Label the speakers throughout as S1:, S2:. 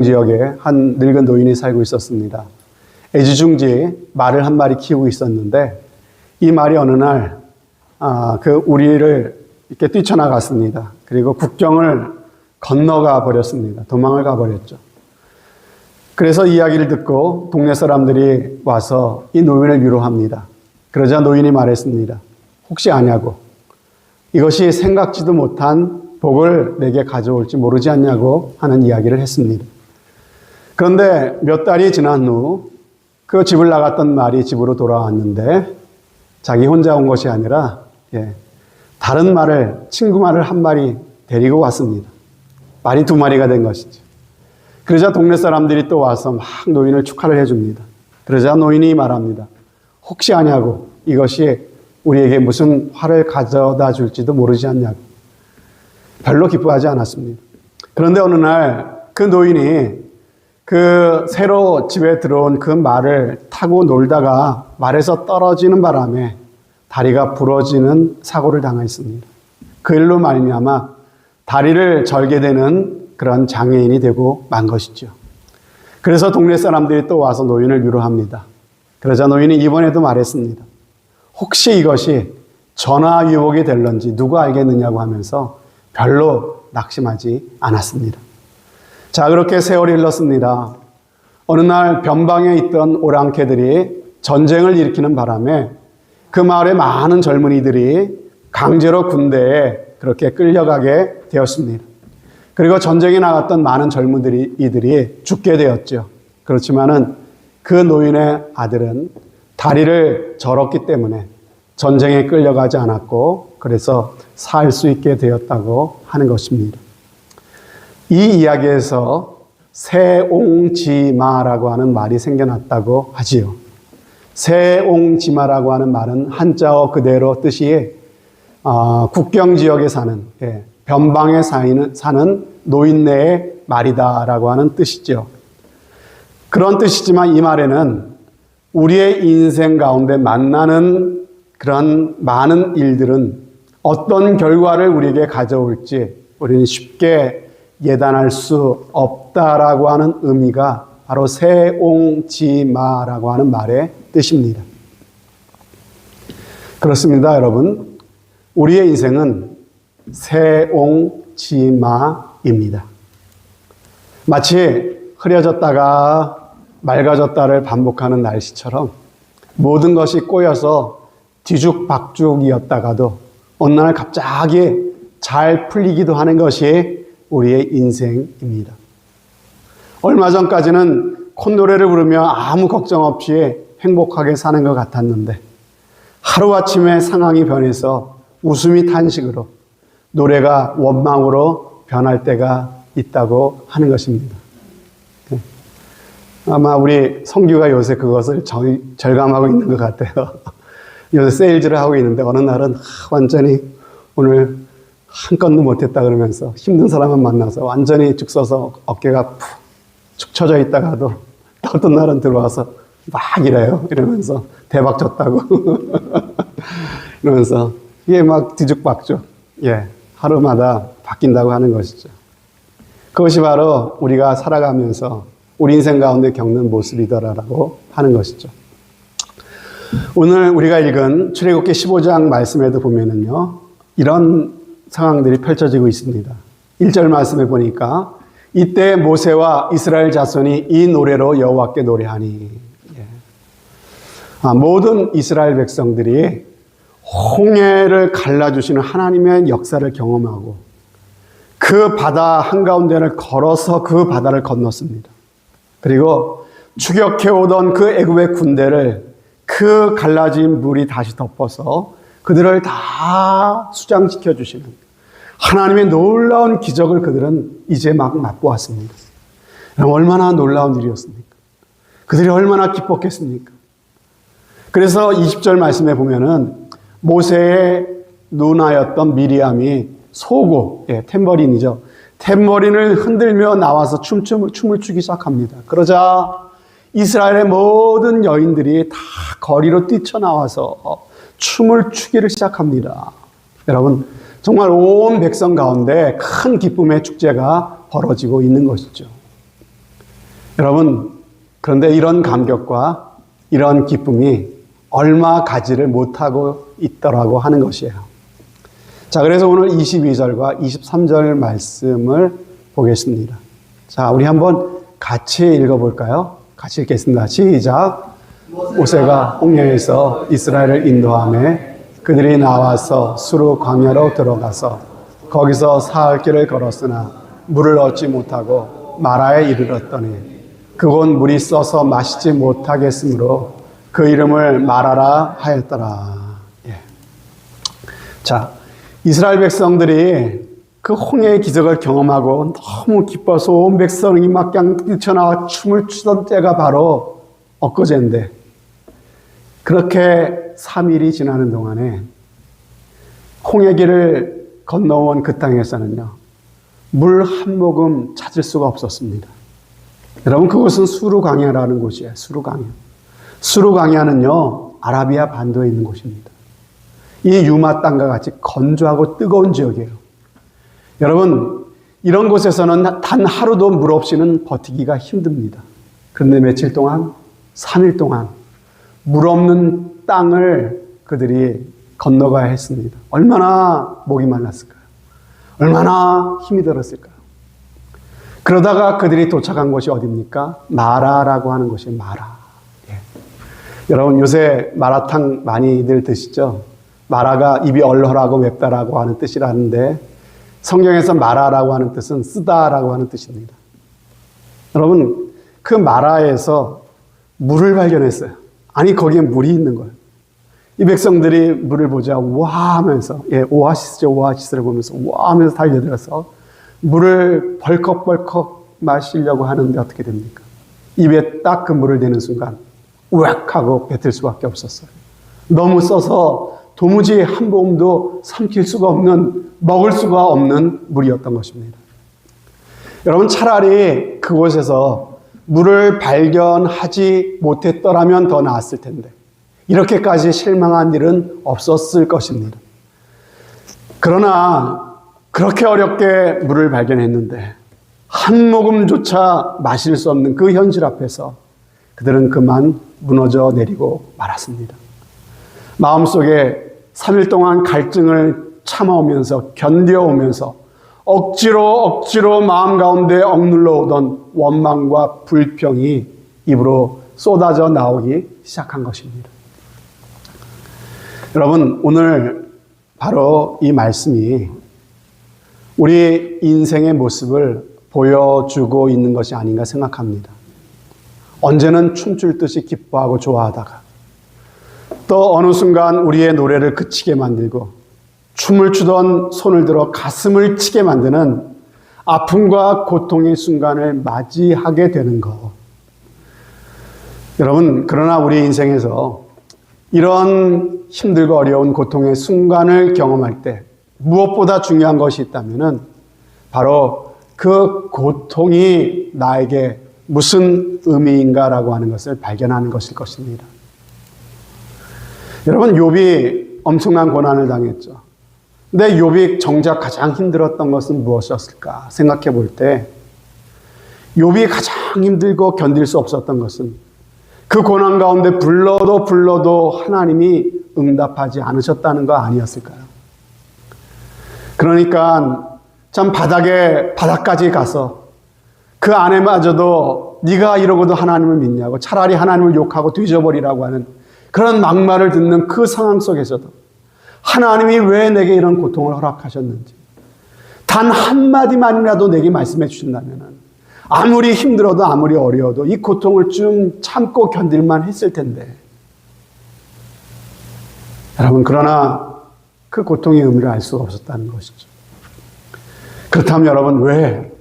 S1: 지역에 한 늙은 노인이 살고 있었습니다. 애지중지 말을 한 마리 키우고 있었는데 이 말이 어느 날 그 우리를 이렇게 뛰쳐나갔습니다. 그리고 국경을 건너가 버렸습니다. 도망을 가버렸죠. 그래서 이야기를 듣고 동네 사람들이 와서 이 노인을 위로합니다. 그러자 노인이 말했습니다. 혹시 아냐고, 이것이 생각지도 못한 복을 내게 가져올지 모르지 않냐고 하는 이야기를 했습니다. 그런데 몇 달이 지난 후 그 집을 나갔던 말이 집으로 돌아왔는데 자기 혼자 온 것이 아니라 다른 말을, 친구 말을 한 마리 데리고 왔습니다. 말이 두 마리가 된 것이죠. 그러자 동네 사람들이 또 와서 막 노인을 축하를 해줍니다. 그러자 노인이 말합니다. 혹시 아냐고, 이것이 우리에게 무슨 화를 가져다 줄지도 모르지 않냐고. 별로 기뻐하지 않았습니다. 그런데 어느 날 그 노인이 그 새로 집에 들어온 그 말을 타고 놀다가 말에서 떨어지는 바람에 다리가 부러지는 사고를 당했습니다. 그 일로 말미암아 다리를 절게 되는 그런 장애인이 되고 만 것이죠. 그래서 동네 사람들이 또 와서 노인을 위로합니다. 그러자 노인이 이번에도 말했습니다. 혹시 이것이 전화위복이 될런지 누가 알겠느냐고 하면서 별로 낙심하지 않았습니다. 자, 그렇게 세월이 흘렀습니다. 어느 날 변방에 있던 오랑캐들이 전쟁을 일으키는 바람에 그 마을의 많은 젊은이들이 강제로 군대에 그렇게 끌려가게 되었습니다. 그리고 전쟁에 나갔던 많은 젊은이들이 죽게 되었죠. 그렇지만은 그 노인의 아들은 다리를 절었기 때문에 전쟁에 끌려가지 않았고 그래서 살 수 있게 되었다고 하는 것입니다. 이 이야기에서 세옹지마라고 하는 말이 생겨났다고 하지요. 세옹지마라고 하는 말은 한자어 그대로 뜻이 국경 지역에 사는, 변방에 사는 노인네의 말이다라고 하는 뜻이죠. 그런 뜻이지만 이 말에는 우리의 인생 가운데 만나는 그런 많은 일들은 어떤 결과를 우리에게 가져올지 우리는 쉽게 예단할 수 없다라고 하는 의미가 바로 세옹지마라고 하는 말의 뜻입니다. 그렇습니다, 여러분. 우리의 인생은 세옹지마입니다. 마치 흐려졌다가 맑아졌다를 반복하는 날씨처럼 모든 것이 꼬여서 뒤죽박죽이었다가도 어느 날 갑자기 잘 풀리기도 하는 것이 우리의 인생입니다. 얼마 전까지는 콧노래를 부르며 아무 걱정 없이 행복하게 사는 것 같았는데 하루아침에 상황이 변해서 웃음이 탄식으로 노래가 원망으로 변할 때가 있다고 하는 것입니다. 아마 우리 성규가 요새 그것을 절감하고 있는 것 같아요. 요새 세일즈를 하고 있는데 어느 날은 완전히 오늘 한 건도 못했다 그러면서 힘든 사람만 만나서 완전히 죽 서서 어깨가 축 처져 있다가도 또 어떤 날은 들어와서 막 이래요. 이러면서 대박 쳤다고. 이러면서 이게 막 뒤죽박죽. 하루마다 바뀐다고 하는 것이죠. 그것이 바로 우리가 살아가면서 우리 인생 가운데 겪는 모습이더라라고 하는 것이죠. 오늘 우리가 읽은 출애굽기 15장 말씀에도 보면은요, 이런 상황들이 펼쳐지고 있습니다. 1절 말씀에 보니까 이때 모세와 이스라엘 자손이 이 노래로 여호와께 노래하니, 모든 이스라엘 백성들이 홍해를 갈라주시는 하나님의 역사를 경험하고 그 바다 한가운데를 걸어서 그 바다를 건넜습니다. 그리고 추격해오던 그 애굽의 군대를 그 갈라진 물이 다시 덮어서 그들을 다 수장시켜 주시는 하나님의 놀라운 기적을 그들은 이제 막 맛보았습니다. 얼마나 놀라운 일이었습니까? 그들이 얼마나 기뻤겠습니까? 그래서 20절 말씀에 보면은 모세의 누나였던 미리암이 소고, 탬버린이죠. 탬버린을 흔들며 나와서 춤을 추기 시작합니다. 그러자 이스라엘의 모든 여인들이 다 거리로 뛰쳐나와서 춤을 추기를 시작합니다. 여러분, 정말 온 백성 가운데 큰 기쁨의 축제가 벌어지고 있는 것이죠. 여러분, 그런데 이런 감격과 이런 기쁨이 얼마 가지를 못하고 있더라고 하는 것이에요. 자, 그래서 오늘 22절과 23절 말씀을 보겠습니다. 자, 우리 한번 같이 읽어볼까요? 같이 읽겠습니다. 시작. 모세가 홍해에서 이스라엘을 인도하며 그들이 나와서 수르 광야로 들어가서 거기서 사흘 길을 걸었으나 물을 얻지 못하고 마라에 이르렀더니 그곳 물이 써서 마시지 못하겠으므로 그 이름을 마라라 하였더라. 예. 자, 이스라엘 백성들이 그 홍해의 기적을 경험하고 너무 기뻐서 온 백성이 막 그냥 뛰쳐나와 춤을 추던 때가 바로 엊그제인데, 그렇게 3일이 지나는 동안에 홍해길을 건너온 그 땅에서는요, 물 한 모금 찾을 수가 없었습니다. 여러분, 그곳은 수르 광야라는 곳이에요. 수르 광야. 수르 광야는요, 아라비아 반도에 있는 곳입니다. 이 유마 땅과 같이 건조하고 뜨거운 지역이에요. 여러분, 이런 곳에서는 단 하루도 물 없이는 버티기가 힘듭니다. 그런데 며칠 동안, 3일 동안 물 없는 땅을 그들이 건너가야 했습니다. 얼마나 목이 말랐을까요? 얼마나 힘이 들었을까요? 그러다가 그들이 도착한 곳이 어디입니까? 마라라고 하는 곳이 마라. 예. 여러분, 요새 마라탕 많이들 드시죠? 마라가 입이 얼얼하고 맵다라고 하는 뜻이라는데, 성경에서 마라라고 하는 뜻은 쓰다라고 하는 뜻입니다. 여러분, 그 마라에서 물을 발견했어요. 아니, 거기에 물이 있는 거예요. 이 백성들이 물을 보자 와 하면서, 예, 오아시스죠. 오아시스를 보면서 와 하면서 달려들어서 물을 벌컥벌컥 마시려고 하는데 어떻게 됩니까? 입에 딱 그 물을 대는 순간 우악 하고 뱉을 수밖에 없었어요. 너무 써서 도무지 한 모금도 삼킬 수가 없는, 먹을 수가 없는 물이었던 것입니다. 여러분, 차라리 그곳에서 물을 발견하지 못했더라면 더 나았을 텐데, 이렇게까지 실망한 일은 없었을 것입니다. 그러나 그렇게 어렵게 물을 발견했는데 한 모금조차 마실 수 없는 그 현실 앞에서 그들은 그만 무너져 내리고 말았습니다. 마음속에 3일 동안 갈증을 참아오면서 견뎌오면서 억지로 마음 가운데 억눌러 오던 원망과 불평이 입으로 쏟아져 나오기 시작한 것입니다. 여러분, 오늘 바로 이 말씀이 우리 인생의 모습을 보여주고 있는 것이 아닌가 생각합니다. 언제는 춤출 듯이 기뻐하고 좋아하다가 또 어느 순간 우리의 노래를 그치게 만들고 춤을 추던 손을 들어 가슴을 치게 만드는 아픔과 고통의 순간을 맞이하게 되는 것. 여러분, 그러나 우리 인생에서 이런 힘들고 어려운 고통의 순간을 경험할 때 무엇보다 중요한 것이 있다면 바로 그 고통이 나에게 무슨 의미인가라고 하는 것을 발견하는 것일 것입니다. 여러분, 욥이 엄청난 고난을 당했죠. 근데 욥이 정작 가장 힘들었던 것은 무엇이었을까 생각해 볼 때, 욥이 가장 힘들고 견딜 수 없었던 것은 그 고난 가운데 불러도 하나님이 응답하지 않으셨다는 거 아니었을까요? 그러니까 참 바닥까지 가서 그 안에마저도 네가 이러고도 하나님을 믿냐고, 차라리 하나님을 욕하고 뒤져버리라고 하는 그런 막말을 듣는 그 상황 속에서도 하나님이 왜 내게 이런 고통을 허락하셨는지 단 한마디만이라도 내게 말씀해 주신다면 아무리 힘들어도 아무리 어려워도 이 고통을 좀 참고 견딜만 했을 텐데, 여러분, 그러나 그 고통의 의미를 알 수가 없었다는 것이죠. 그렇다면 여러분, 왜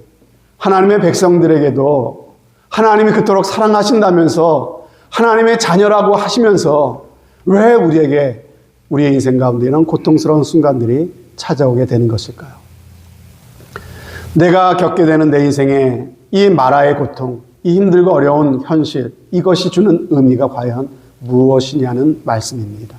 S1: 하나님의 백성들에게도 하나님이 그토록 사랑하신다면서 하나님의 자녀라고 하시면서 왜 우리에게 우리의 인생 가운데 이런 고통스러운 순간들이 찾아오게 되는 것일까요? 내가 겪게 되는 내 인생에 이 마라의 고통, 이 힘들고 어려운 현실, 이것이 주는 의미가 과연 무엇이냐는 말씀입니다.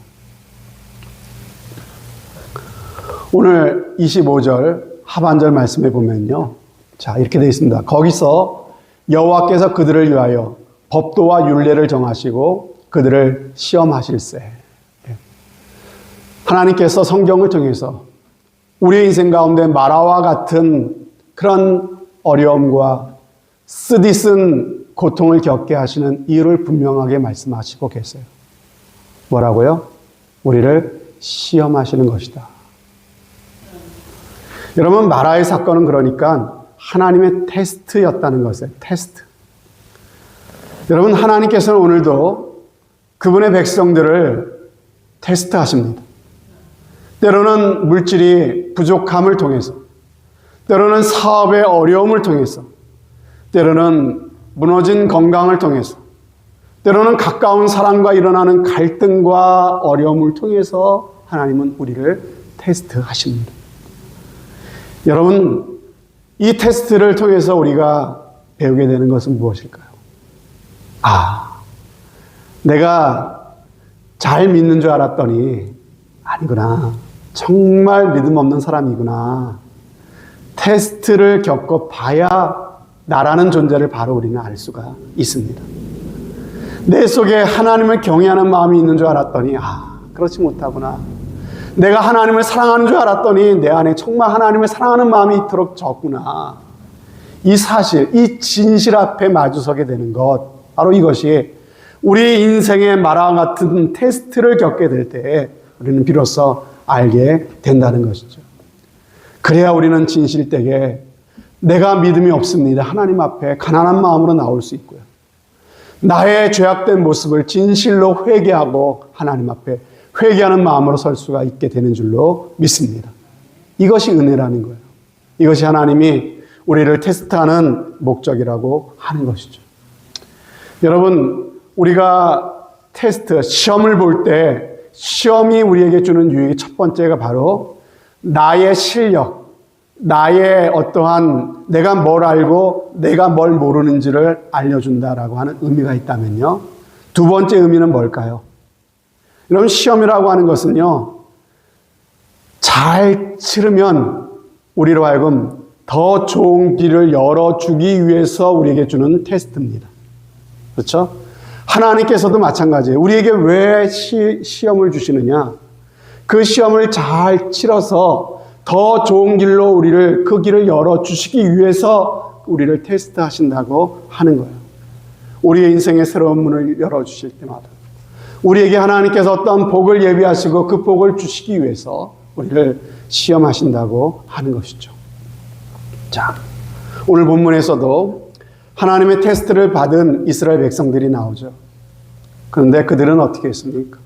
S1: 오늘 25절 하반절 말씀에 보면요, 자, 이렇게 되어 있습니다. 거기서 여호와께서 그들을 위하여 법도와 율례를 정하시고 그들을 시험하실세. 하나님께서 성경을 통해서 우리의 인생 가운데 마라와 같은 그런 어려움과 쓰디쓴 고통을 겪게 하시는 이유를 분명하게 말씀하시고 계세요. 뭐라고요? 우리를 시험하시는 것이다. 여러분, 마라의 사건은 그러니까 하나님의 테스트였다는 것이에요. 테스트. 여러분, 하나님께서는 오늘도 그분의 백성들을 테스트하십니다. 때로는 물질이 부족함을 통해서, 때로는 사업의 어려움을 통해서, 때로는 무너진 건강을 통해서, 때로는 가까운 사람과 일어나는 갈등과 어려움을 통해서 하나님은 우리를 테스트하십니다. 여러분, 이 테스트를 통해서 우리가 배우게 되는 것은 무엇일까요? 내가 잘 믿는 줄 알았더니 아니구나. 정말 믿음 없는 사람이구나. 테스트를 겪어봐야 나라는 존재를 바로 우리는 알 수가 있습니다. 내 속에 하나님을 경외하는 마음이 있는 줄 알았더니 그렇지 못하구나. 내가 하나님을 사랑하는 줄 알았더니 내 안에 정말 하나님을 사랑하는 마음이 이토록 적구나. 이 사실, 이 진실 앞에 마주서게 되는 것, 바로 이것이 우리 인생의 마라와 같은 테스트를 겪게 될 때 우리는 비로소 알게 된다는 것이죠. 그래야 우리는 진실되게 내가 믿음이 없습니다. 하나님 앞에 가난한 마음으로 나올 수 있고요. 나의 죄악된 모습을 진실로 회개하고 하나님 앞에 회개하는 마음으로 설 수가 있게 되는 줄로 믿습니다. 이것이 은혜라는 거예요. 이것이 하나님이 우리를 테스트하는 목적이라고 하는 것이죠. 여러분, 우리가 테스트, 시험을 볼 때 시험이 우리에게 주는 유익의 첫 번째가 바로 나의 실력, 나의 어떠한 내가 뭘 알고 내가 뭘 모르는지를 알려준다라고 하는 의미가 있다면요. 두 번째 의미는 뭘까요? 여러분, 시험이라고 하는 것은요, 잘 치르면 우리로 하여금 더 좋은 길을 열어주기 위해서 우리에게 주는 테스트입니다. 그렇죠? 하나님께서도 마찬가지예요. 우리에게 왜 시험을 주시느냐? 그 시험을 잘 치러서 더 좋은 길로 우리를 그 길을 열어주시기 위해서 우리를 테스트하신다고 하는 거예요. 우리의 인생의 새로운 문을 열어주실 때마다 우리에게 하나님께서 어떤 복을 예비하시고 그 복을 주시기 위해서 우리를 시험하신다고 하는 것이죠. 자, 오늘 본문에서도 하나님의 테스트를 받은 이스라엘 백성들이 나오죠. 그런데 그들은 어떻게 했습니까?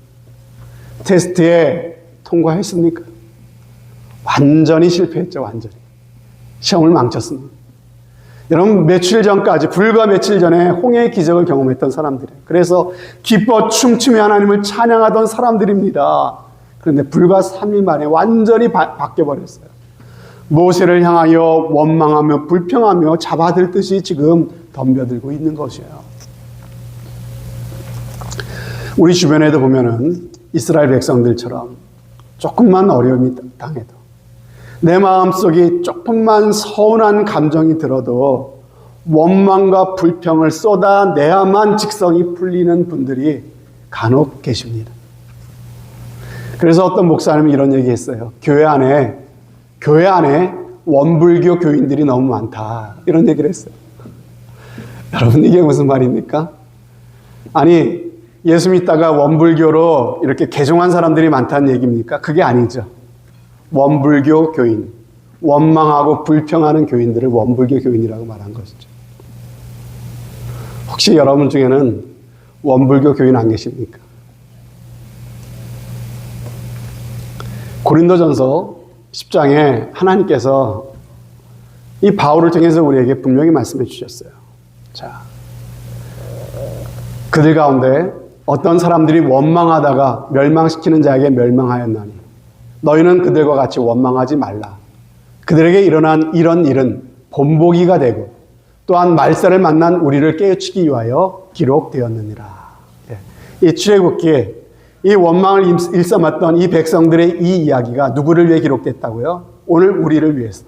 S1: 테스트에 통과했습니까? 완전히 실패했죠. 완전히. 시험을 망쳤습니다. 여러분, 며칠 전까지, 불과 며칠 전에 홍해의 기적을 경험했던 사람들이에요. 그래서 기뻐 춤추며 하나님을 찬양하던 사람들입니다. 그런데 불과 3일 만에 완전히 바뀌어버렸어요. 모세를 향하여 원망하며 불평하며 잡아들듯이 지금 덤벼들고 있는 것이에요. 우리 주변에도 보면은 이스라엘 백성들처럼 조금만 어려움이 당해도 내 마음속에 조금만 서운한 감정이 들어도 원망과 불평을 쏟아내야만 직성이 풀리는 분들이 간혹 계십니다. 그래서 어떤 목사님이 이런 얘기 했어요. 교회 안에 원불교 교인들이 너무 많다. 이런 얘기를 했어요. 여러분, 이게 무슨 말입니까? 아니, 예수 믿다가 원불교로 이렇게 개종한 사람들이 많다는 얘기입니까? 그게 아니죠. 원불교 교인, 원망하고 불평하는 교인들을 원불교 교인이라고 말한 것이죠. 혹시 여러분 중에는 원불교 교인 안 계십니까? 고린도전서 10장에 하나님께서 이 바울을 통해서 우리에게 분명히 말씀해 주셨어요. 자, 그들 가운데 어떤 사람들이 원망하다가 멸망시키는 자에게 멸망하였나니 너희는 그들과 같이 원망하지 말라. 그들에게 일어난 이런 일은 본보기가 되고 또한 말세를 만난 우리를 깨우치기 위하여 기록되었느니라. 이 출애굽기에 이 원망을 일삼았던 이 백성들의 이 이야기가 누구를 위해 기록됐다고요? 오늘 우리를 위해서.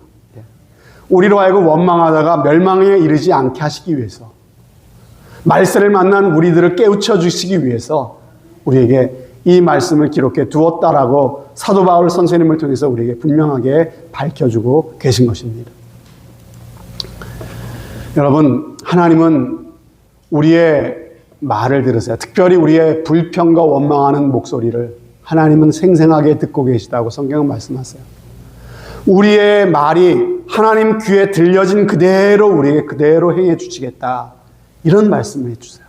S1: 우리로 하여금 원망하다가 멸망에 이르지 않게 하시기 위해서, 말세를 만난 우리들을 깨우쳐 주시기 위해서 우리에게 이 말씀을 기록해 두었다라고 사도 바울 선생님을 통해서 우리에게 분명하게 밝혀주고 계신 것입니다. 여러분, 하나님은 우리의 말을 들으세요. 특별히 우리의 불평과 원망하는 목소리를 하나님은 생생하게 듣고 계시다고 성경은 말씀하세요. 우리의 말이 하나님 귀에 들려진 그대로 우리에게 그대로 행해 주시겠다, 이런 말씀을 해주세요.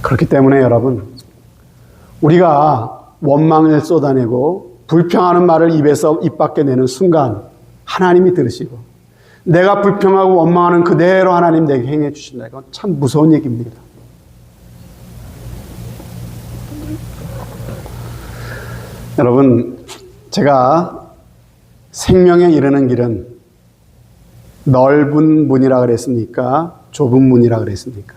S1: 그렇기 때문에 여러분, 우리가 원망을 쏟아내고 불평하는 말을 입 밖에 내는 순간 하나님이 들으시고 내가 불평하고 원망하는 그대로 하나님 내게 행해 주신다. 이건 참 무서운 얘기입니다. 여러분, 제가 생명에 이르는 길은 넓은 문이라 그랬습니까? 좁은 문이라 그랬습니까?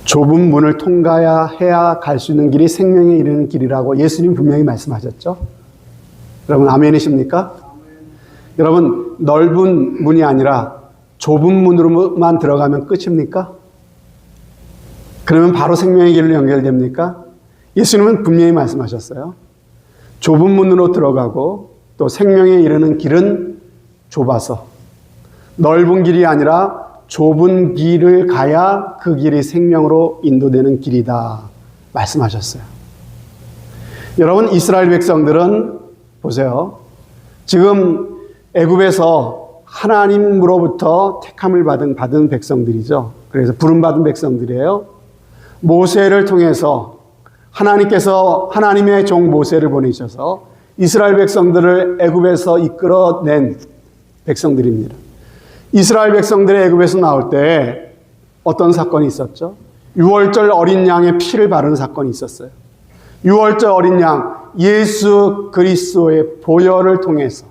S1: 좁은 문을 통과해야 갈 수 있는 길이 생명에 이르는 길이라고 예수님 분명히 말씀하셨죠? 여러분, 아멘이십니까? 여러분, 넓은 문이 아니라 좁은 문으로만 들어가면 끝입니까? 그러면 바로 생명의 길로 연결됩니까? 예수님은 분명히 말씀하셨어요. 좁은 문으로 들어가고 또 생명에 이르는 길은 좁아서, 넓은 길이 아니라 좁은 길을 가야 그 길이 생명으로 인도되는 길이다 말씀하셨어요. 여러분, 이스라엘 백성들은 보세요. 지금 애굽에서 하나님으로부터 택함을 받은 백성들이죠. 그래서 부름받은 백성들이에요. 모세를 통해서 하나님께서 하나님의 종 모세를 보내셔서 이스라엘 백성들을 애굽에서 이끌어낸 백성들입니다. 이스라엘 백성들의 애굽에서 나올 때 어떤 사건이 있었죠? 유월절 어린 양의 피를 바르는 사건이 있었어요. 유월절 어린 양 예수 그리스도의 보혈을 통해서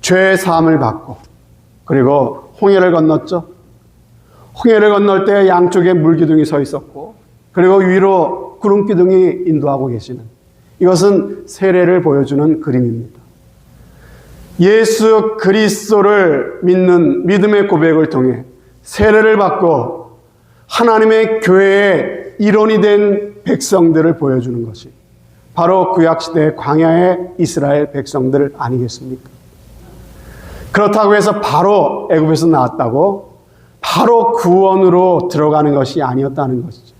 S1: 죄 사함을 받고, 그리고 홍해를 건넜죠. 홍해를 건널 때 양쪽에 물기둥이 서 있었고, 그리고 위로 구름기둥이 인도하고 계시는, 이것은 세례를 보여주는 그림입니다. 예수 그리스도를 믿는 믿음의 고백을 통해 세례를 받고 하나님의 교회의 일원이 된 백성들을 보여주는 것이 바로 구약시대의 광야의 이스라엘 백성들 아니겠습니까? 그렇다고 해서 바로 애굽에서 나왔다고 바로 구원으로 들어가는 것이 아니었다는 것이죠.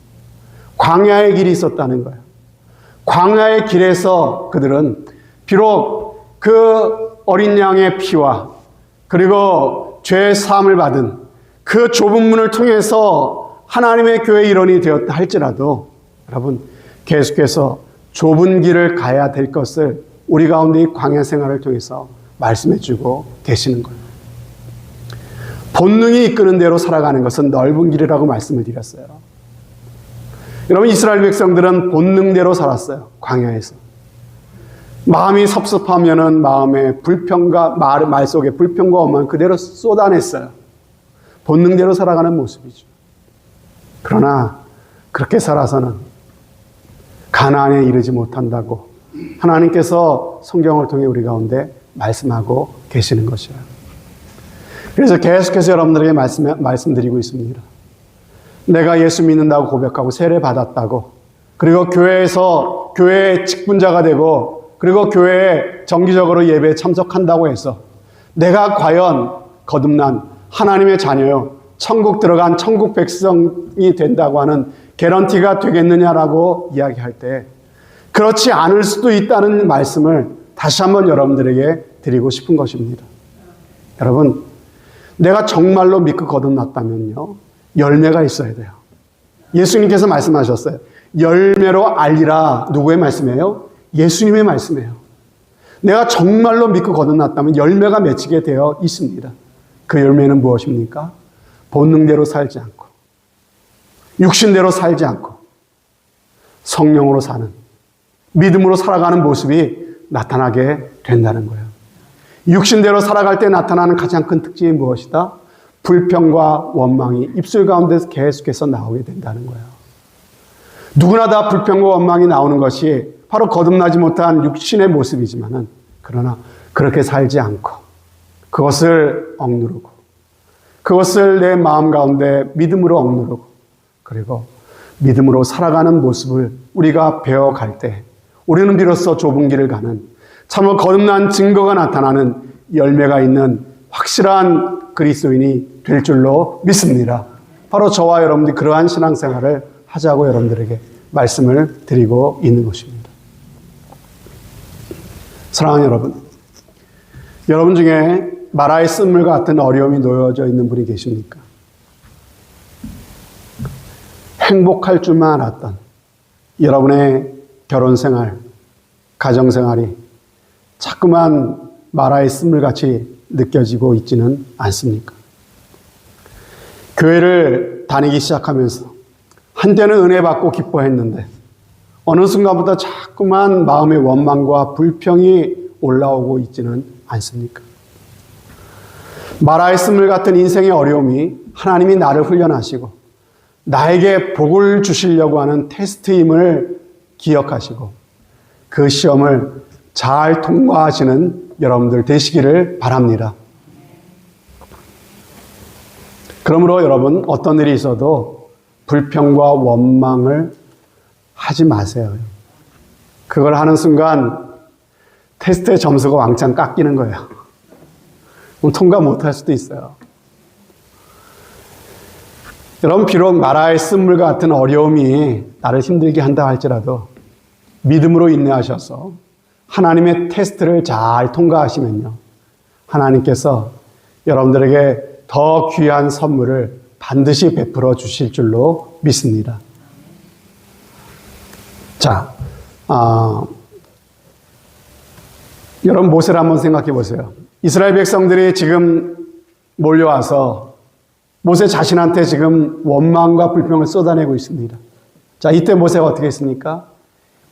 S1: 광야의 길이 있었다는 거예요. 광야의 길에서 그들은 비록 그 어린 양의 피와 그리고 죄 사함을 받은 그 좁은 문을 통해서 하나님의 교회 일원이 되었다 할지라도, 여러분, 계속해서 좁은 길을 가야 될 것을 우리 가운데 이 광야 생활을 통해서 말씀해 주고 계시는 거예요. 본능이 이끄는 대로 살아가는 것은 넓은 길이라고 말씀을 드렸어요. 여러분, 이스라엘 백성들은 본능대로 살았어요. 광야에서. 마음이 섭섭하면은 마음에 불평과 말 속에 불평과 원망 그대로 쏟아냈어요. 본능대로 살아가는 모습이죠. 그러나 그렇게 살아서는 가나안에 이르지 못한다고 하나님께서 성경을 통해 우리 가운데 말씀하고 계시는 것이에요. 그래서 계속해서 여러분들에게 말씀드리고 있습니다. 내가 예수 믿는다고 고백하고 세례 받았다고, 그리고 교회에서 교회의 직분자가 되고, 그리고 교회에 정기적으로 예배에 참석한다고 해서 내가 과연 거듭난 하나님의 자녀요, 천국 들어간 천국 백성이 된다고 하는 개런티가 되겠느냐라고 이야기할 때 그렇지 않을 수도 있다는 말씀을 다시 한번 여러분들에게 드리고 싶은 것입니다. 여러분, 내가 정말로 믿고 거듭났다면요, 열매가 있어야 돼요. 예수님께서 말씀하셨어요. 열매로 알리라. 누구의 말씀이에요? 예수님의 말씀이에요. 내가 정말로 믿고 거듭났다면 열매가 맺히게 되어 있습니다. 그 열매는 무엇입니까? 본능대로 살지 않고, 육신대로 살지 않고, 성령으로 사는, 믿음으로 살아가는 모습이 나타나게 된다는 거예요. 육신대로 살아갈 때 나타나는 가장 큰 특징이 무엇이다? 불평과 원망이 입술 가운데서 계속해서 나오게 된다는 거예요. 누구나 다 불평과 원망이 나오는 것이 바로 거듭나지 못한 육신의 모습이지만은, 그러나 그렇게 살지 않고 그것을 억누르고, 그것을 내 마음 가운데 믿음으로 억누르고, 그리고 믿음으로 살아가는 모습을 우리가 배워갈 때 우리는 비로소 좁은 길을 가는 참으로 거듭난 증거가 나타나는 열매가 있는 확실한 그리스도인이 될 줄로 믿습니다. 바로 저와 여러분들이 그러한 신앙생활을 하자고 여러분들에게 말씀을 드리고 있는 것입니다. 사랑하는 여러분, 여러분 중에 마라의 쓴물과 같은 어려움이 놓여져 있는 분이 계십니까? 행복할 줄만 알았던 여러분의 결혼생활, 가정생활이 자꾸만 마라의 쓴물같이 느껴지고 있지는 않습니까? 교회를 다니기 시작하면서 한때는 은혜 받고 기뻐했는데 어느 순간부터 자꾸만 마음의 원망과 불평이 올라오고 있지는 않습니까? 마라의 쓴물 같은 인생의 어려움이 하나님이 나를 훈련하시고 나에게 복을 주시려고 하는 테스트임을 기억하시고 그 시험을 잘 통과하시는 여러분들 되시기를 바랍니다. 그러므로 여러분, 어떤 일이 있어도 불평과 원망을 하지 마세요. 그걸 하는 순간 테스트의 점수가 왕창 깎이는 거예요. 통과 못할 수도 있어요. 여러분, 비록 마라의 쓴물 같은 어려움이 나를 힘들게 한다 할지라도 믿음으로 인내하셔서 하나님의 테스트를 잘 통과하시면요, 하나님께서 여러분들에게 더 귀한 선물을 반드시 베풀어 주실 줄로 믿습니다. 자, 여러분 모세를 한번 생각해 보세요. 이스라엘 백성들이 지금 몰려와서 모세 자신한테 지금 원망과 불평을 쏟아내고 있습니다. 자, 이때 모세가 어떻게 했습니까?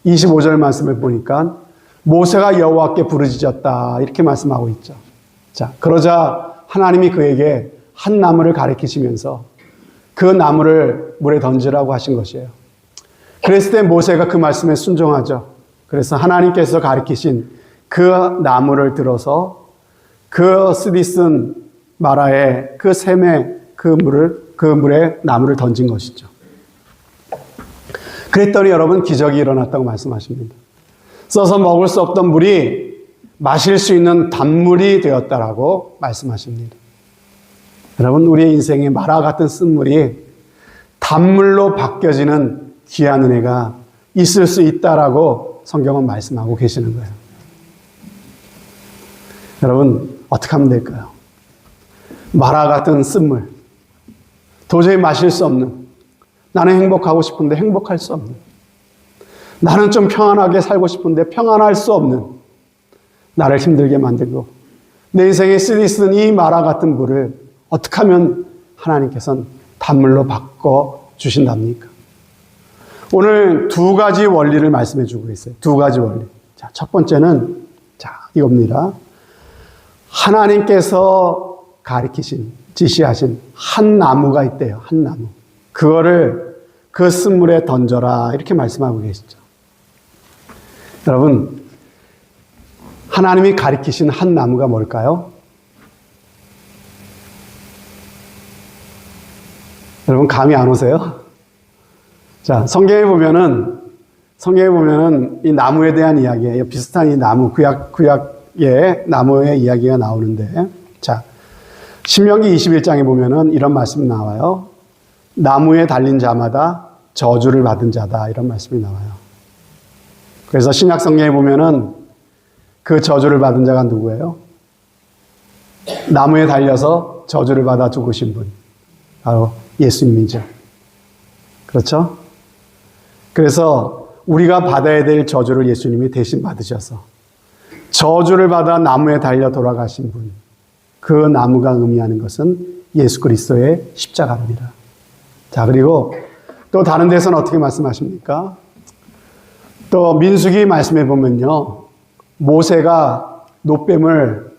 S1: 25절 말씀을 보니까 모세가 여호와께 부르짖었다 이렇게 말씀하고 있죠. 자, 그러자 하나님이 그에게 한 나무를 가리키시면서 그 나무를 물에 던지라고 하신 것이에요. 그랬을 때 모세가 그 말씀에 순종하죠. 그래서 하나님께서 가리키신 그 나무를 들어서 그 쓰디쓴 마라에 그 샘에 그 물에 나무를 던진 것이죠. 그랬더니 여러분 기적이 일어났다고 말씀하십니다. 써서 먹을 수 없던 물이 마실 수 있는 단물이 되었다라고 말씀하십니다. 여러분, 우리의 인생에 마라 같은 쓴물이 단물로 바뀌어지는 귀한 은혜가 있을 수 있다라고 성경은 말씀하고 계시는 거예요. 여러분, 어떻게 하면 될까요? 마라 같은 쓴물, 도저히 마실 수 없는, 나는 행복하고 싶은데 행복할 수 없는, 나는 좀 평안하게 살고 싶은데 평안할 수 없는, 나를 힘들게 만들고 내 인생에 쓰디쓴 이 마라 같은 물을 어떻게 하면 하나님께서는 단물로 바꿔 주신답니까? 오늘 두 가지 원리를 말씀해 주고 있어요. 두 가지 원리. 자, 첫 번째는 이겁니다. 하나님께서 가리키신, 지시하신 한 나무가 있대요. 한 나무. 그거를 그 쓴물에 던져라 이렇게 말씀하고 계시죠. 여러분, 하나님이 가리키신 한 나무가 뭘까요? 여러분, 감이 안 오세요? 자, 성경에 보면은 이 나무에 대한 이야기예요. 비슷한 이 나무, 구약의 나무의 이야기가 나오는데, 자, 신명기 21장에 보면은 이런 말씀이 나와요. 나무에 달린 자마다 저주를 받은 자다. 이런 말씀이 나와요. 그래서 신약 성경에 보면은 그 저주를 받은 자가 누구예요? 나무에 달려서 저주를 받아 죽으신 분. 바로 예수님이죠. 그렇죠? 그래서 우리가 받아야 될 저주를 예수님이 대신 받으셔서 저주를 받아 나무에 달려 돌아가신 분. 그 나무가 의미하는 것은 예수 그리스도의 십자가입니다. 자, 그리고 또 다른 데서는 어떻게 말씀하십니까? 또 민수기 말씀해 보면요, 모세가 놋뱀을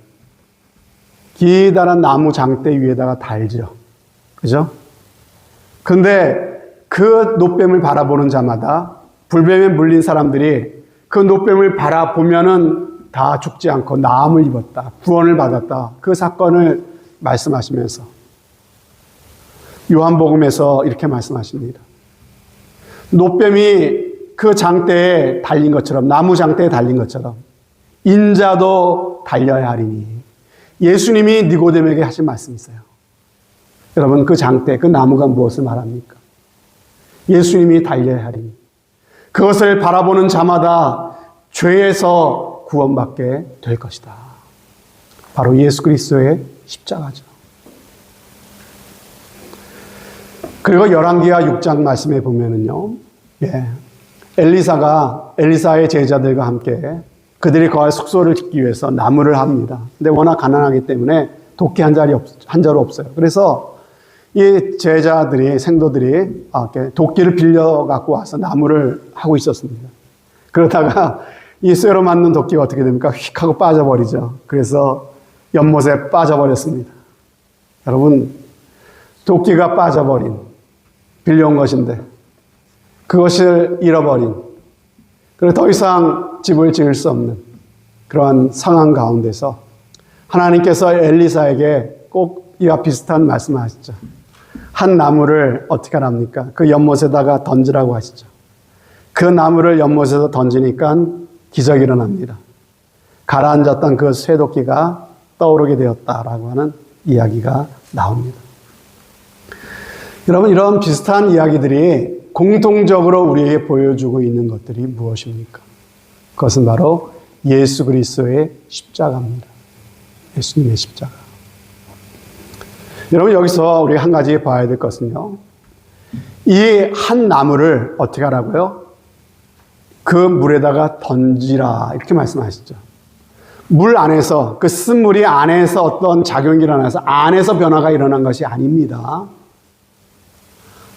S1: 기다란 나무 장대 위에다가 달죠. 그죠? 근데 그 놋뱀을 바라보는 자마다, 불뱀에 물린 사람들이 그 놋뱀을 바라보면은 다 죽지 않고 나음을 입었다. 구원을 받았다. 그 사건을 말씀하시면서 요한복음에서 이렇게 말씀하십니다. 노뱀이 그 장대에 달린 것처럼, 나무 장대에 달린 것처럼 인자도 달려야 하리니. 예수님이 니고데모에게 하신 말씀이 있어요. 여러분, 그 장대, 그 나무가 무엇을 말합니까? 예수님이 달려야 하리니. 그것을 바라보는 자마다 죄에서 구원받게 될 것이다. 바로 예수 그리스도의 십자가죠. 그리고 열왕기하 6장 말씀에 보면은요, 엘리사의 제자들과 함께 그들이 거할 숙소를 짓기 위해서 나무를 합니다. 근데 워낙 가난하기 때문에 도끼 한 자루 없어요. 그래서 이 제자들이, 생도들이 도끼를 빌려 갖고 와서 나무를 하고 있었습니다. 그러다가 이 쇠로 맞는 도끼가 어떻게 됩니까? 휙 하고 빠져버리죠. 그래서 연못에 빠져버렸습니다. 여러분, 도끼가 빠져버린, 빌려온 것인데 그것을 잃어버린, 그리고 더 이상 집을 지을 수 없는 그러한 상황 가운데서 하나님께서 엘리사에게 꼭 이와 비슷한 말씀을 하시죠. 한 나무를 어떻게 합니까? 그 연못에다가 던지라고 하시죠. 그 나무를 연못에서 던지니까 기적이 일어납니다. 가라앉았던 그 쇠도끼가 떠오르게 되었다라고 하는 이야기가 나옵니다. 여러분, 이런 비슷한 이야기들이 공통적으로 우리에게 보여주고 있는 것들이 무엇입니까? 그것은 바로 예수 그리스도의 십자가입니다. 예수님의 십자가. 여러분, 여기서 우리 한 가지 봐야 될 것은요, 이 한 나무를 어떻게 하라고요? 그 물에다가 던지라, 이렇게 말씀하시죠. 물 안에서, 그 쓴물이 안에서 어떤 작용이 일어나서 안에서 변화가 일어난 것이 아닙니다.